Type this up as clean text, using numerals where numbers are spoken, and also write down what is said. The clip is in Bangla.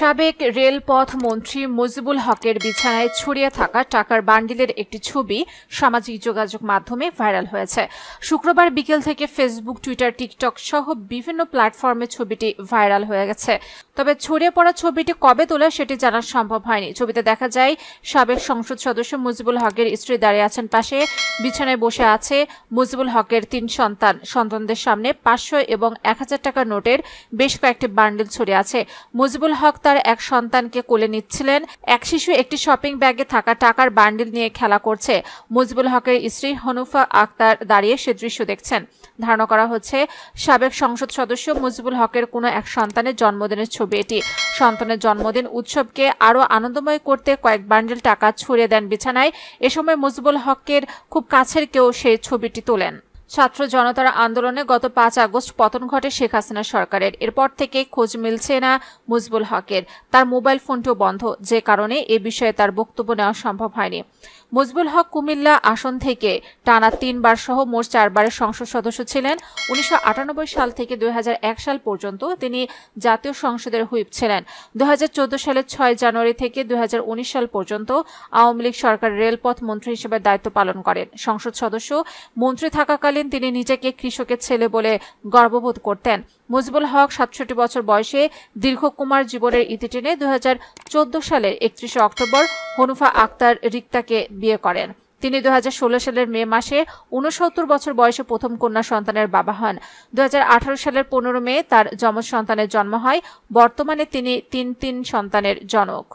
সাবেক রেলপথ মন্ত্রী মুজিবুল হকের বিছানায় ছড়িয়ে থাকা টাকার বান্ডিলের একটি ছবি সামাজিক যোগাযোগ মাধ্যমে ভাইরাল হয়েছে। শুক্রবার বিকেল থেকে ফেসবুক, টুইটার, টিকটক সহ বিভিন্ন প্ল্যাটফর্মে ছবিটি ভাইরাল হয়ে গেছে। তবে ছড়িয়ে পড়া ছবিটি কবে তোলা সেটি জানা সম্ভব হয়নি। ছবিতে দেখা যায় সাবেক সংসদ সদস্য মুজিবুল হকের স্ত্রী দাঁড়িয়ে আছেন পাশে, বিছানায় বসে আছে মুজিবুল হকের 3 সন্তান। সন্তানদের সামনে 500 এবং 1000 টাকার নোটের বেশ কয়েকটি বান্ডিল ছড়িয়ে আছে। মুজিবুল হক তার এক সন্তানকে কোলে নিচ্ছিলেন। এক শিশু একটি শপিং ব্যাগে থাকা টাকার বান্ডিল নিয়ে খেলা করছে। মুজিবুল হকের স্ত্রী হনুফা আক্তার দাঁড়িয়ে সে দৃশ্য দেখছেন। ধারণা করা হচ্ছে সাবেক সংসদ সদস্য মুজিবুল হকের কোনো এক সন্তানের জন্মদিনের ছবি এটি। সন্তানের জন্মদিন উৎসবকে আরও আনন্দময় করতে কয়েক বান্ডিল টাকা ছড়িয়ে দেন বিছানায়। এ সময় মুজিবুল হকের খুব কাছের কেউ সেই ছবিটি তোলেন। ছাত্র জনতার আন্দোলনে গত 5 আগস্ট পতন ঘটে শেখ হাসিনা সরকারের। এরপর থেকে খোঁজ মিলছে না মুজিবুল হকের। তার মোবাইল ফোনটিও বন্ধ, যে কারণে এ বিষয়ে তার বক্তব্য নেওয়া সম্ভব হয়নি। মুজিবুল হক কুমিল্লা আসন থেকে টানা 3 বার সহ মোট 4 বারের সংসদ সদস্য ছিলেন। 1998 সাল থেকে 2001 সাল পর্যন্ত তিনি জাতীয় সংসদের হুইপ ছিলেন। 2014 সালের 6 জানুয়ারি থেকে 2019 সাল পর্যন্ত আওয়ামী লীগ সরকারের রেলপথ মন্ত্রী হিসেবে দায়িত্ব পালন করেন। সংসদ সদস্য মন্ত্রী থাকাকালীন তিনি নিজেকে কৃষকের ছেলে বলে গর্ববোধ করতেন। মুজিবুল হক 67 বছর বয়সে দীর্ঘকুমার জীবনের ইতি টেনে 2014 সালের 31 অক্টোবর হনুফা আক্তার রিক্তাকে বিয়ে করেন। তিনি 2016 সালের মে মাসে 69 বছর বয়সে প্রথম কন্যা সন্তানের বাবা হন। 2018 সালের 15 মে তার যমজ সন্তানের জন্ম হয়। বর্তমানে তিনি 3 সন্তানের জনক।